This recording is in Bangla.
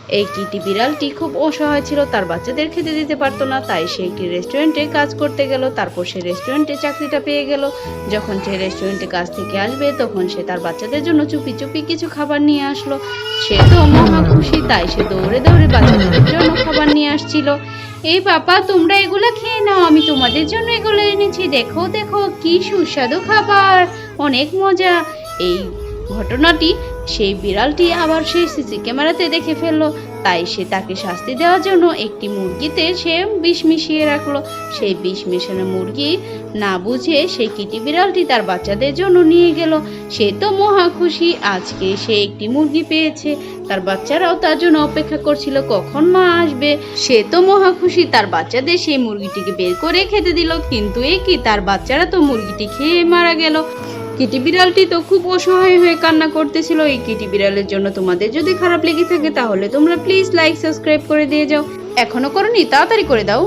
এই কিটি বিড়ালটি খুব অসহায় ছিল, তার বাচ্চাদের খেতে দিতে পারতো না, তাই সে একটি রেস্টুরেন্টে কাজ করতে গেল। তারপর সে রেস্টুরেন্টে চাকরিটা পেয়ে গেল। যখন সে রেস্টুরেন্টে কাজ থেকে আসবে তখন সে তার বাচ্চাদের জন্য চুপি চুপি কিছু খাবার নিয়ে আসলো। সে তো মহা খুশি, তাই সে দৌড়ে দৌড়ে বাচ্চাদের জন্য খাবার নিয়ে আসছিল। এই বাবা, তোমরা এগুলো খেয়ে নাও, আমি তোমাদের জন্য এগুলো এনেছি, দেখো দেখো কি সুস্বাদু খাবার, অনেক মজা। এই ঘটনাটি সেই বিড়ালটি আবার সেই সিসি ক্যামেরাতে দেখে ফেললো, তাই সে তাকে শাস্তি দেওয়ার জন্য একটি মুরগিতে সে বিষ মিশিয়ে রাখলো। সেই বিষ মেশানো মুরগি না বুঝে সেই কিটি বিড়ালটি তার বাচ্চাদের জন্য নিয়ে গেল। সে তো মহা খুশি, আজকে সে একটি মুরগি পেয়েছে। তার বাচ্চারাও তার জন্য অপেক্ষা করছিল কখন মা আসবে। সে তো মহা খুশি, তার বাচ্চাদের সেই মুরগিটিকে বের করে খেতে দিল, কিন্তু এ কি, তার বাচ্চারা তো মুরগিটি খেয়ে মারা গেল। কিটি বিড়ালটি তো খুব অসহায় হয়ে কান্না করতেছিল। এই কিটি বিড়ালের জন্য তোমাদের যদি খারাপ লেগে থাকে তাহলে তোমরা প্লিজ লাইক সাবস্ক্রাইব করে দিয়ে যাও। এখনো করনি? তাড়াতাড়ি করে দাও।